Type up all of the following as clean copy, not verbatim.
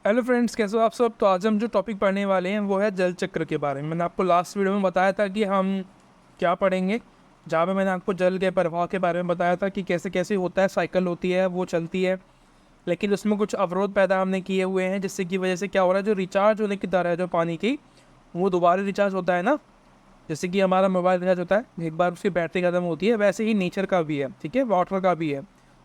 Hello friends, कैसे हो आप सब। तो आज हम जो टॉपिक पढ़ने वाले हैं वो है जल चक्र के बारे में। मैंने आपको लास्ट वीडियो में बताया था कि हम क्या पढ़ेंगे, जहाँ पे मैंने आपको जल के प्रवाह के बारे में बताया था कि कैसे कैसे होता है, साइकिल होती है, वो चलती है। लेकिन उसमें कुछ अवरोध पैदा हमने किए हुए हैं, जिससे की वजह से क्या हो रहा है, जो रिचार्ज होने की दर है जो पानी की, वो दोबारा रिचार्ज होता है ना। जैसे कि हमारा मोबाइल रिचार्ज होता है, एक बार उसकी बैटरी ख़त्म होती है, वैसे ही नेचर का भी है, ठीक है, वाटर का भी है।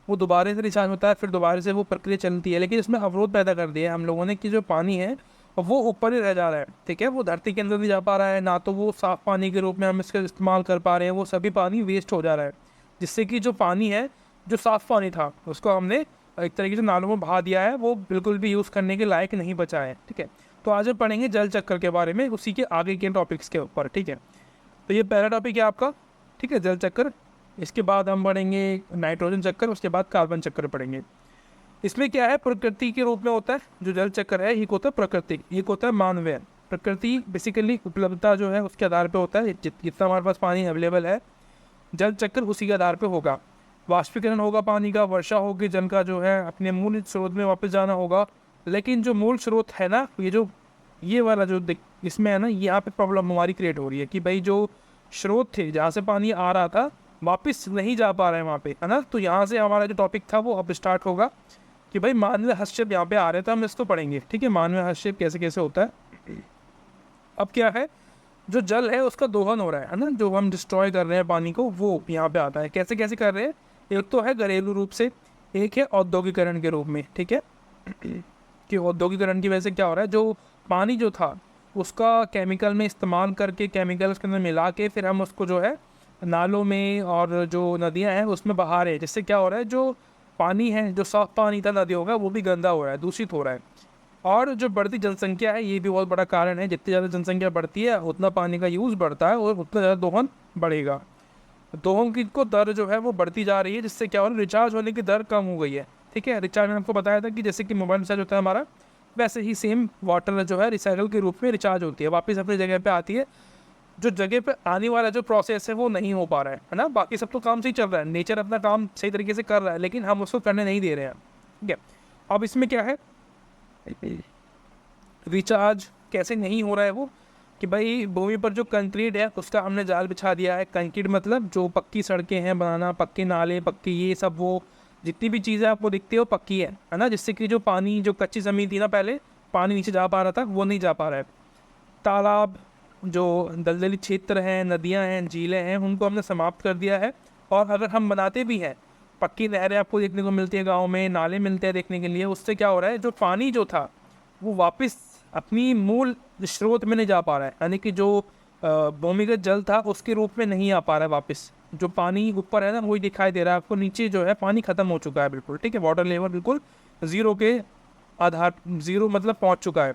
वो दोबारा से रिचार्ज होता है, फिर दोबारा से वो प्रक्रिया चलती है। लेकिन इसमें अवरोध पैदा कर दिया है हम लोगों ने कि जो पानी है वो ऊपर ही रह जा रहा है, ठीक है, वो धरती के अंदर नहीं जा पा रहा है, ना तो वो साफ़ पानी के रूप में हम इसका इस्तेमाल कर पा रहे हैं, वो सभी पानी वेस्ट हो जा रहा है। जिससे कि जो पानी है, जो साफ़ पानी था, उसको हमने एक तरीके से नालों में बहा दिया है, वो बिल्कुल भी यूज़ करने के लायक नहीं बचा है, ठीक है। तो आज हम पढ़ेंगे जल चक्र के बारे में, उसी के आगे के टॉपिक्स के ऊपर, ठीक है। तो ये पहला टॉपिक है आपका, ठीक है, जल चक्र। इसके बाद हम पढ़ेंगे नाइट्रोजन चक्कर, उसके बाद कार्बन चक्कर पढ़ेंगे। इसमें क्या है, प्रकृति के रूप में होता है जो जल चक्र है, एक होता है प्राकृतिक, एक होता है मानवीय। प्रकृति बेसिकली उपलब्धता जो है उसके आधार पे होता है, जितना हमारे पास पानी अवेलेबल है, जल चक्र उसी के आधार पे होगा। वाष्पीकरण होगा पानी का, वर्षा होगी, जल का जो है अपने मूल स्रोत में वापस जाना होगा। लेकिन जो मूल स्रोत है ना, ये वाला जो इसमें है ना, यहाँ पे प्रॉब्लम हमारी क्रिएट हो रही है कि भाई जो स्रोत थे जहाँ से पानी आ रहा था, वापस नहीं जा पा रहे हैं वहाँ पे, है ना। तो यहाँ से हमारा जो टॉपिक था वो अब स्टार्ट होगा कि भाई मानवीय हस्तक्षेप यहाँ पे आ रहे थे, हम इसको पढ़ेंगे, ठीक है, मानवीय हस्तक्षेप कैसे कैसे होता है। अब क्या है, जो जल है उसका दोहन हो रहा है ना, जो हम डिस्ट्रॉय कर रहे हैं पानी को, वो यहाँ पे आता है। कैसे कैसे कर रहे हैं, एक तो है घरेलू रूप से, एक है औद्योगिकरण के रूप में, ठीक है। कि औद्योगिकरण की वजह से क्या हो रहा है, जो पानी जो था उसका केमिकल में इस्तेमाल करके, केमिकल उसके अंदर मिला के, फिर हम उसको जो है नालों में और जो नदियाँ हैं उसमें बहा रहे हैं। जिससे क्या हो रहा है, जो पानी है, जो साफ पानी था नदियों का, वो भी गंदा हो रहा है, दूषित हो रहा है। और जो बढ़ती जनसंख्या है, ये भी बहुत बड़ा कारण है। जितनी ज़्यादा जनसंख्या बढ़ती है उतना पानी का यूज़ बढ़ता है और उतना ज़्यादा दोहन बढ़ेगा। दोहन की को दर जो है वो बढ़ती जा रही है, जिससे क्या हो रहा है, रिचार्ज होने की दर कम हो गई है, ठीक है। रिचार्ज मैंने आपको बताया था कि जैसे कि मोबाइल रिचार्ज होता है हमारा, वैसे ही सेम वाटर जो है रिसाइकल के रूप में रिचार्ज होती है, वापस अपनी जगह पे आती है। जो जगह पे आने वाला जो प्रोसेस है वो नहीं हो पा रहा है ना। बाकी सब तो काम सही चल रहा है, नेचर अपना काम सही तरीके से कर रहा है, लेकिन हम उसको करने नहीं दे रहे हैं, ठीक है। अब इसमें क्या है, रिचार्ज कैसे नहीं हो रहा है वो, कि भाई भूमि पर जो कंक्रीट है उसका हमने जाल बिछा दिया है। कंक्रीट मतलब जो पक्की सड़कें हैं बनाना, पक्के नाले, पक्की ये सब, वो जितनी भी चीज़ें आपको दिखती है वो पक्की है ना। जिससे कि जो पानी, जो कच्ची ज़मीन थी ना पहले, पानी नीचे जा पा रहा था, वो नहीं जा पा रहा है। तालाब, जो दलदली क्षेत्र हैं, नदियाँ हैं, झीलें हैं, उनको हमने समाप्त कर दिया है। और अगर हम बनाते भी हैं, पक्की नहरें आपको देखने को मिलती है गाँव में, नाले मिलते हैं देखने के लिए, उससे क्या हो रहा है, जो पानी जो था वो वापस अपनी मूल स्रोत में नहीं जा पा रहा है। यानी कि जो भूमिगत जल था उसके रूप में नहीं आ पा रहा है वापस। जो पानी ऊपर है ना वही दिखाई दे रहा है आपको, नीचे जो है पानी खत्म हो चुका है बिल्कुल, ठीक है। वाटर लेवल बिल्कुल ज़ीरो के आधार, ज़ीरो मतलब पहुंच चुका है,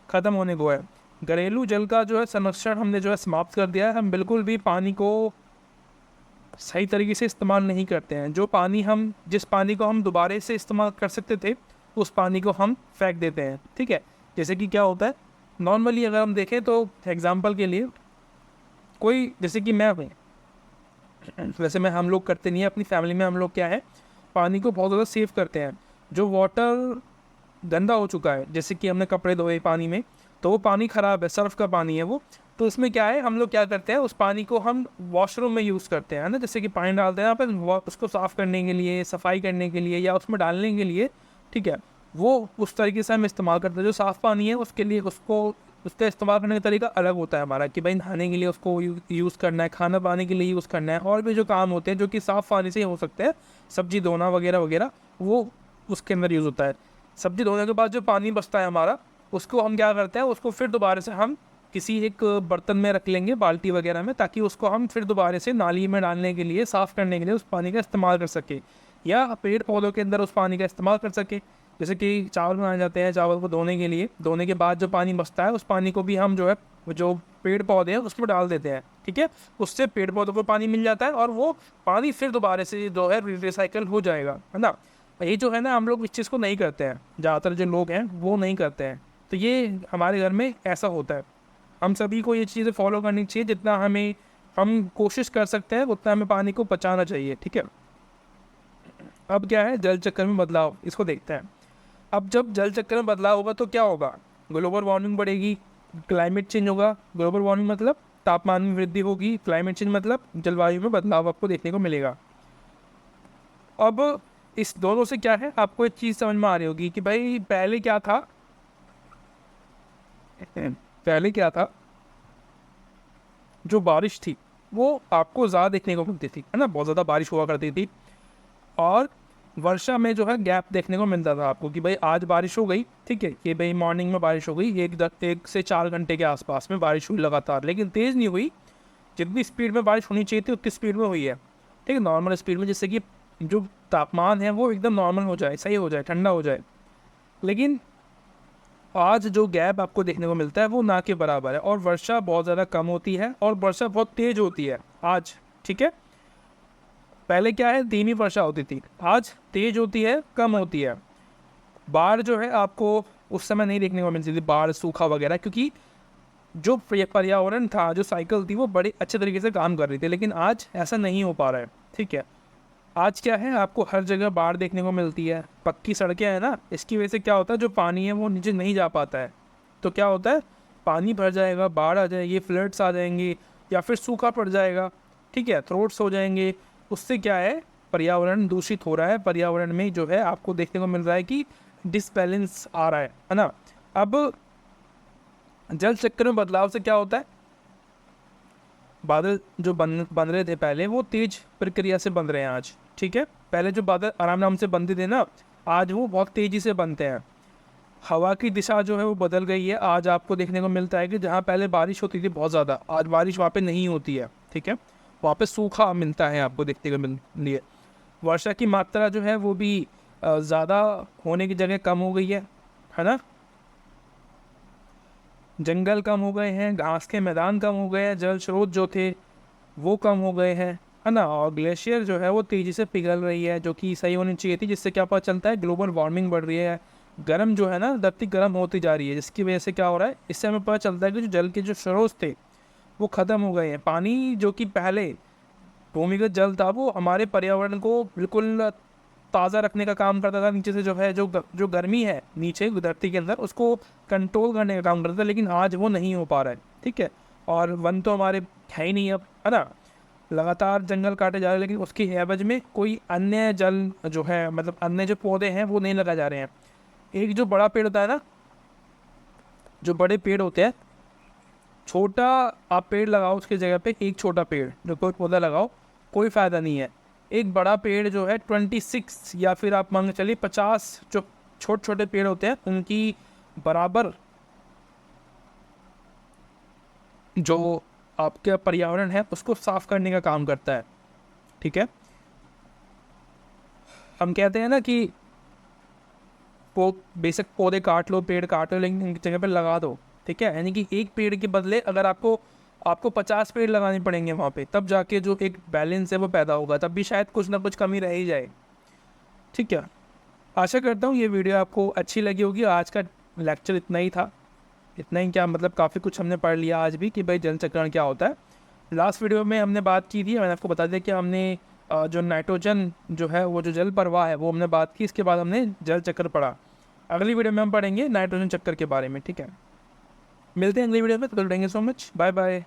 ख़त्म होने को है। घरेलू जल का जो है संरक्षण हमने जो है समाप्त कर दिया है। हम बिल्कुल भी पानी को सही तरीके से इस्तेमाल नहीं करते हैं। जो पानी हम, जिस पानी को हम दोबारा से इस्तेमाल कर सकते थे, उस पानी को हम फेंक देते हैं, ठीक है। जैसे कि क्या होता है, नॉर्मली अगर हम देखें तो एग्जांपल के लिए, कोई जैसे कि मैं हूँ, वैसे मैं, हम लोग करते नहीं है अपनी फैमिली में, हम लोग क्या है, पानी को बहुत ज़्यादा सेव करते हैं। जो वाटर गंदा हो चुका है, जैसे कि हमने कपड़े धोए पानी में, तो वो पानी ख़राब है, सर्फ का पानी है वो। तो इसमें क्या है, हम लोग क्या करते हैं, उस पानी को हम वॉशरूम में यूज़ करते हैं ना। जैसे कि पानी डालते हैं यहाँ पर उसको साफ़ करने के लिए, सफाई करने के लिए, या उसमें डालने के लिए, ठीक है। वो उस तरीके से हम इस्तेमाल करते हैं। जो साफ़ पानी है उसके लिए, उसको, उसका इस्तेमाल करने का तरीका अलग होता है हमारा, कि भाई नहाने के लिए उसको यूज़ करना है, खाना बनाने के लिए यूज़ करना है, और भी जो काम होते हैं जो कि साफ़ पानी से ही हो सकते हैं, सब्जी धोना वगैरह वगैरह, वो उसके अंदर यूज़ होता है। सब्जी धोने के बाद जो पानी बचता है हमारा, उसको हम क्या करते हैं, उसको फिर दोबारा से हम किसी एक बर्तन में रख लेंगे, बाल्टी वगैरह में, ताकि उसको हम फिर दोबारा से नाली में डालने के लिए, साफ़ करने के लिए उस पानी का इस्तेमाल कर सके, या पेड़ पौधों के अंदर उस पानी का इस्तेमाल कर सके। जैसे कि चावल बनाए जाते हैं, चावल को धोने के लिए, धोने के बाद जो पानी बचता है उस पानी को भी हम जो है, जो पेड़ पौधे हैं उसमें डाल देते हैं, ठीक है। उससे पेड़ पौधों को पानी मिल जाता है और वो पानी फिर दोबारा से जो है रिसाइकल हो जाएगा, है ना। ये जो है ना, हम लोग इस चीज़ को नहीं करते हैं, ज़्यादातर जो लोग हैं वो नहीं करते हैं। तो ये हमारे घर में ऐसा होता है। हम सभी को ये चीज़ें फॉलो करनी चाहिए, जितना हम कोशिश कर सकते हैं उतना हमें पानी को बचाना चाहिए, ठीक है। अब क्या है, जल चक्र में बदलाव, इसको देखते हैं। अब जब जल चक्र में बदलाव होगा तो क्या होगा, ग्लोबल वार्मिंग बढ़ेगी, क्लाइमेट चेंज होगा। ग्लोबल वार्मिंग मतलब तापमान में वृद्धि होगी, क्लाइमेट चेंज मतलब जलवायु में बदलाव आपको देखने को मिलेगा। अब इस दोनों से क्या है, आपको एक चीज़ समझ में आ रही होगी कि भाई पहले क्या था, पहले क्या था, जो बारिश थी वो आपको ज़्यादा देखने को मिलती थी, है ना, बहुत ज़्यादा बारिश हुआ करती थी। और वर्षा में जो है गैप देखने को मिलता था आपको कि भाई आज बारिश हो गई, ठीक है, कि भाई मॉर्निंग में बारिश हो गई, 1 से 4 घंटे के आसपास में बारिश हुई लगातार, लेकिन तेज़ नहीं हुई। जितनी स्पीड में बारिश होनी चाहिए थी उतनी स्पीड में हुई है, ठीक है, नॉर्मल स्पीड में, जिससे कि जो तापमान है वो एकदम नॉर्मल हो जाए, सही हो जाए, ठंडा हो जाए। लेकिन आज जो गैप आपको देखने को मिलता है वो ना के बराबर है, और वर्षा बहुत ज़्यादा कम होती है और वर्षा बहुत तेज़ होती है आज, ठीक है। पहले क्या है, धीमी वर्षा होती थी, आज तेज़ होती है, कम होती है। बाढ़ जो है आपको उस समय नहीं देखने को मिलती थी, बाढ़, सूखा वगैरह, क्योंकि जो पर्यावरण था, जो साइकिल थी, वो बड़े अच्छे तरीके से काम कर रही थी। लेकिन आज ऐसा नहीं हो पा रहा है, ठीक है। आज क्या है, आपको हर जगह बाढ़ देखने को मिलती है, पक्की सड़कें हैं ना, इसकी वजह से क्या होता है, जो पानी है वो नीचे नहीं जा पाता है, तो क्या होता है, पानी भर जाएगा, बाढ़ आ जाएगी, फ्लड्स आ जाएंगी, या फिर सूखा पड़ जाएगा, ठीक है, थ्रोट्स हो जाएंगे। उससे क्या है, पर्यावरण दूषित हो रहा है, पर्यावरण में जो है आपको देखने को मिल रहा है कि डिसबैलेंस आ रहा है ना। अब जल चक्र में बदलाव से क्या होता है, बादल जो बन रहे थे पहले वो तेज प्रक्रिया से बन रहे हैं आज, ठीक है। पहले जो बादल आराम से बनते थे ना, आज वो बहुत तेज़ी से बनते हैं। हवा की दिशा जो है वो बदल गई है, आज आपको देखने को मिलता है कि जहाँ पहले बारिश होती थी बहुत ज़्यादा, आज बारिश वहाँ पे नहीं होती है, ठीक है, वहाँ पे सूखा मिलता है आपको देखने को मिल लिए। वर्षा की मात्रा जो है वो भी ज़्यादा होने की जगह कम हो गई है ना। जंगल कम हो गए हैं, घास के मैदान कम हो गए हैं, जल स्रोत जो थे वो कम हो गए हैं, है ना। और ग्लेशियर जो है वो तेज़ी से पिघल रही है, जो कि सही होनी चाहिए थी, जिससे क्या पता चलता है, ग्लोबल वार्मिंग बढ़ रही है, गर्म जो है ना, धरती गर्म होती जा रही है, जिसकी वजह से क्या हो रहा है, इससे हमें पता चलता है कि जो जल के जो स्रोत थे वो ख़त्म हो गए हैं। पानी जो कि पहले भूमिगत जल था वो हमारे पर्यावरण को बिल्कुल ताज़ा रखने का काम करता था, नीचे से जो है जो गर्मी है नीचे धरती के अंदर उसको कंट्रोल करने का काम करता था, लेकिन आज वो नहीं हो पा रहा है, ठीक है। और वन तो हमारे है ही नहीं अब, है ना, लगातार जंगल काटे जा रहे हैं, लेकिन उसकी एवज में कोई अन्य जल जो है, मतलब अन्य जो पौधे हैं वो नहीं लगाए जा रहे हैं। एक जो बड़ा पेड़ होता है ना, जो बड़े पेड़ होते हैं, छोटा आप पेड़ लगाओ उसकी जगह पे एक छोटा पेड़, जो कोई पौधा लगाओ, कोई फ़ायदा नहीं है। एक बड़ा पेड़ जो है 26 या फिर आप मान के चलिए 50 जो छोटे छोटे पेड़ होते हैं उनकी बराबर जो आपके पर्यावरण है उसको साफ करने का काम करता है, ठीक है। हम कहते हैं ना कि बेशक पौधे काट लो, पेड़ काट लो, लेकिन इनकी जगह पर लगा दो, ठीक है। यानी कि एक पेड़ के बदले अगर आपको 50 पेड़ लगाने पड़ेंगे वहाँ पे, तब जाके जो एक बैलेंस है वो पैदा होगा, तब भी शायद कुछ ना कुछ कमी रह ही जाए, ठीक है। आशा करता हूँ ये वीडियो आपको अच्छी लगी होगी। आज का लेक्चर इतना ही था, इतना ही क्या मतलब, काफ़ी कुछ हमने पढ़ लिया आज भी कि भाई जल चक्रण क्या होता है। लास्ट वीडियो में हमने बात की थी, मैंने आपको बता दिया कि हमने जो नाइट्रोजन जो है वो जो जल प्रवाह है वो हमने बात की, इसके बाद हमने जल चक्र पढ़ा। अगली वीडियो में हम पढ़ेंगे नाइट्रोजन चक्कर के बारे में, ठीक है। मिलते हैं अगली वीडियो में, तो thank you so much, bye bye.